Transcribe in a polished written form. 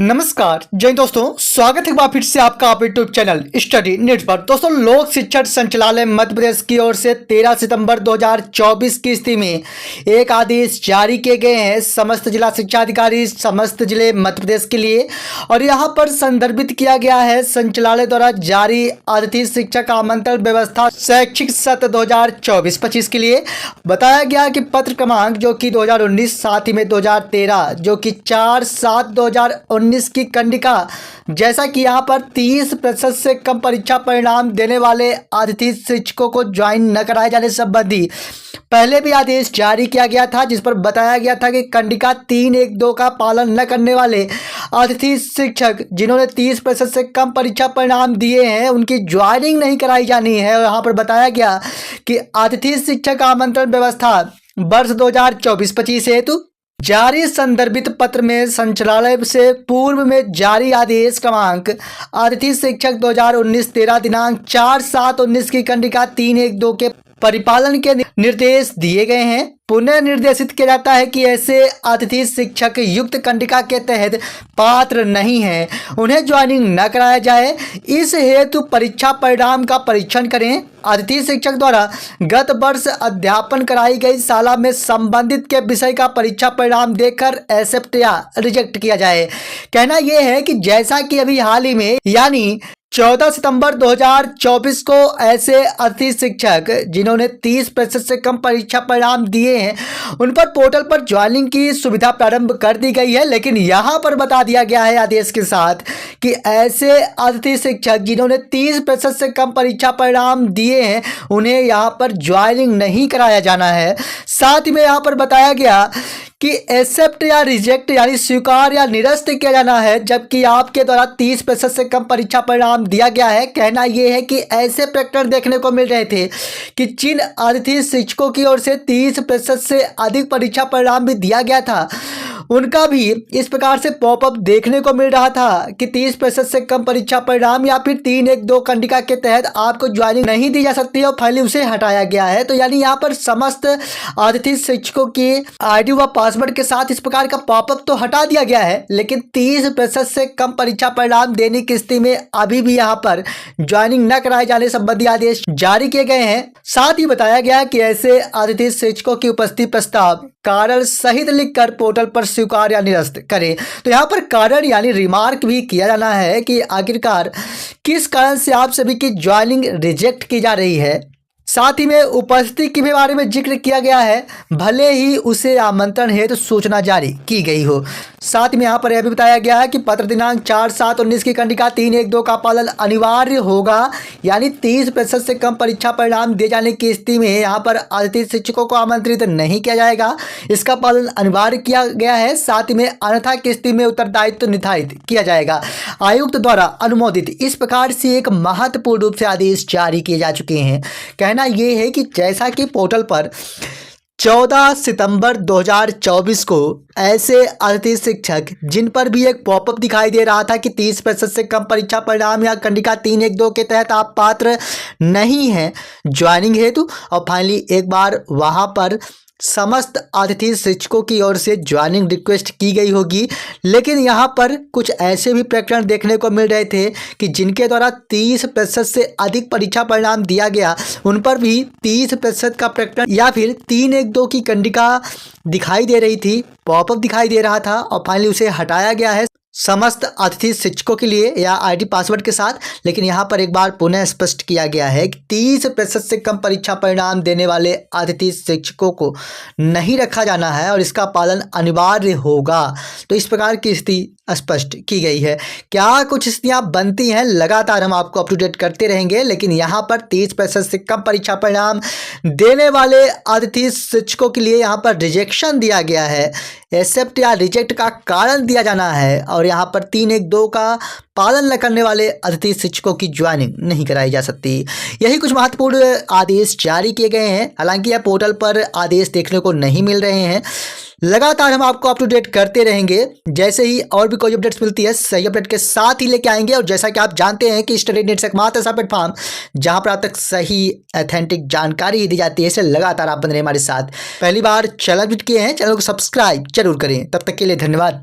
नमस्कार जय दोस्तों, स्वागत है एक बार फिर से आपका आप यूट्यूब चैनल स्टडी नीड्स पर। दोस्तों, लोक शिक्षण संचालय मध्य प्रदेश की ओर से 13 सितंबर 2024 की स्थिति में एक आदेश जारी किए गए हैं समस्त जिला शिक्षा अधिकारी समस्त जिले मध्य प्रदेश के लिए। और यहां पर संदर्भित किया गया है संचालय द्वारा जारी अतिथि शिक्षक आमंत्रण व्यवस्था शैक्षिक सत्र 2024-25 के लिए। बताया गया कि पत्र क्रमांक जो कि 2019 साथ ही में 2013 जो कि 4/7/2019 की कंडिका, जैसा कि यहाँ पर 30% से कम परीक्षा परिणाम देने वाले अतिथि शिक्षकों को ज्वाइन न कराए जाने संबंधी पहले भी आदेश जारी किया गया था, जिस पर बताया गया था कि कंडिका 3.1.2 का पालन न करने वाले अतिथि शिक्षक जिन्होंने 30% से कम परीक्षा परिणाम दिए हैं उनकी ज्वाइनिंग नहीं कराई जानी है। और यहाँ पर बताया गया कि अतिथि शिक्षक आमंत्रण व्यवस्था वर्ष 2024-25 हेतु जारी संदर्भित पत्र में संचालय से पूर्व में जारी आदेश क्रमांक अतिथि शिक्षक 2019-13 दिनांक 4/7/19 की कंडिका 3.1.2 के परिपालन के निर्देश दिए गए हैं। पुनः निर्देशित किया जाता है कि ऐसे अतिथि शिक्षक युक्त कंडिका के तहत पात्र नहीं हैं, उन्हें ज्वाइनिंग न कराया जाए। इस हेतु परीक्षा परिणाम का परीक्षण करें। अतिथि शिक्षक द्वारा गत वर्ष अध्यापन कराई गई शाला में संबंधित के विषय का परीक्षा परिणाम देकर एक्सेप्ट या रिजेक्ट किया जाए। कहना यह है कि जैसा कि अभी हाल ही में यानी 14 सितंबर 2024 को ऐसे अतिथि शिक्षक जिन्होंने 30% से कम परीक्षा परिणाम दिए हैं उन पर पोर्टल पर ज्वाइनिंग की सुविधा प्रारंभ कर दी गई है। लेकिन यहाँ पर बता दिया गया है आदेश के साथ कि ऐसे अतिथि शिक्षक जिन्होंने 30% से कम परीक्षा परिणाम दिए हैं उन्हें यहाँ पर ज्वाइनिंग नहीं कराया जाना है। साथ ही में यहाँ पर बताया गया कि एक्सेप्ट या रिजेक्ट यानी स्वीकार या निरस्त किया जाना है, जबकि आपके द्वारा 30% से कम परीक्षा परिणाम दिया गया है। कहना यह है कि ऐसे प्रकरण देखने को मिल रहे थे कि जिन अतिथि शिक्षकों की ओर से 30% से अधिक परीक्षा परिणाम भी दिया गया था उनका भी इस प्रकार से पॉपअप देखने को मिल रहा था कि 30% से कम परीक्षा परिणाम या फिर 3.1.2 कंडिका के तहत आपको ज्वाइनिंग नहीं दी जा सकती और फाइनली उसे हटाया गया है। तो यानी यहाँ पर समस्त अतिथि शिक्षकों की आईडी व पासवर्ड के साथ इस प्रकार का पॉपअप तो हटा दिया गया है, लेकिन 30% से कम परीक्षा परिणाम देने की स्थिति में अभी भी यहाँ पर ज्वाइनिंग न कराए जाने संबंधी आदेश जारी किए गए हैं। साथ ही बताया गया कि ऐसे अतिथि शिक्षकों की उपस्थिति प्रस्ताव कारण सहित लिखकर पोर्टल पर स्वीकार या निरस्त करें। तो यहाँ पर कारण यानी रिमार्क भी किया जाना है कि आखिरकार किस कारण से आप सभी की ज्वाइनिंग रिजेक्ट की जा रही है। साथ ही में उपस्थिति के भी बारे में जिक्र किया गया है, भले ही उसे आमंत्रण हेतु सूचना जारी की गई हो। साथ में यहाँ पर यह भी बताया गया है कि पत्र दिनांक 4/7/19 की कंडिका 3.1.2 का पालन अनिवार्य होगा, यानी 30% से कम परीक्षा परिणाम दिए जाने की स्थिति में यहाँ पर अतिथि शिक्षकों को आमंत्रित नहीं किया जाएगा, इसका पालन अनिवार्य किया गया है। साथ ही में अन्यथा की स्थिति में उत्तरदायित्व निर्धारित किया जाएगा। आयुक्त द्वारा अनुमोदित इस प्रकार से एक महत्वपूर्ण रूप से आदेश जारी किए जा चुके हैं। कहना यह है कि जैसा कि पोर्टल पर 14 सितंबर 2024 को ऐसे अतिथि शिक्षक जिन पर भी एक पॉपअप दिखाई दे रहा था कि 30% से कम परीक्षा परिणाम या कंडिका 3.1.2 के तहत आप पात्र नहीं हैं ज्वाइनिंग हेतु, और फाइनली एक बार वहां पर समस्त अतिथि शिक्षकों की ओर से ज्वाइनिंग रिक्वेस्ट की गई होगी। लेकिन यहाँ पर कुछ ऐसे भी प्रकरण देखने को मिल रहे थे कि जिनके द्वारा 30% से अधिक परीक्षा परिणाम दिया गया उन पर भी 30% का प्रकरण या फिर 3.1.2 की कंडिका दिखाई दे रही थी, पॉपअप दिखाई दे रहा था और फाइनली उसे हटाया गया है समस्त अतिथि शिक्षकों के लिए या आईडी पासवर्ड के साथ। लेकिन यहाँ पर एक बार पुनः स्पष्ट किया गया है कि 30% से कम परीक्षा परिणाम देने वाले अतिथि शिक्षकों को नहीं रखा जाना है और इसका पालन अनिवार्य होगा। तो इस प्रकार की स्थिति स्पष्ट की गई है। क्या कुछ स्थितियाँ बनती हैं, लगातार हम आपको अप टू डेट करते रहेंगे। लेकिन यहाँ पर 30% से कम परीक्षा परिणाम देने वाले अतिथि शिक्षकों के लिए यहाँ पर रिजेक्शन दिया गया है, एक्सेप्ट या रिजेक्ट का कारण दिया जाना है और यहाँ पर 3.1.2 का पालन न करने वाले अतिथि शिक्षकों की ज्वाइनिंग नहीं कराई जा सकती। यही कुछ महत्वपूर्ण आदेश जारी किए गए हैं। हालांकि यह पोर्टल पर आदेश देखने को नहीं मिल रहे हैं। लगातार हम आपको अप टू डेट करते रहेंगे। जैसे ही और भी कोई अपडेट्स मिलती है सही अपडेट के साथ ही लेके आएंगे। और जैसा कि आप जानते हैं कि स्टडी नीड्स एकमात्र ऐसा प्लेटफॉर्म जहां पर आप तक सही ऑथेंटिक जानकारी दी जाती है, इसे लगातार आप बने रहे हमारे साथ। पहली बार चैनल विजिट किए हैं, चैनल को सब्सक्राइब जरूर करें। तब तक के लिए धन्यवाद।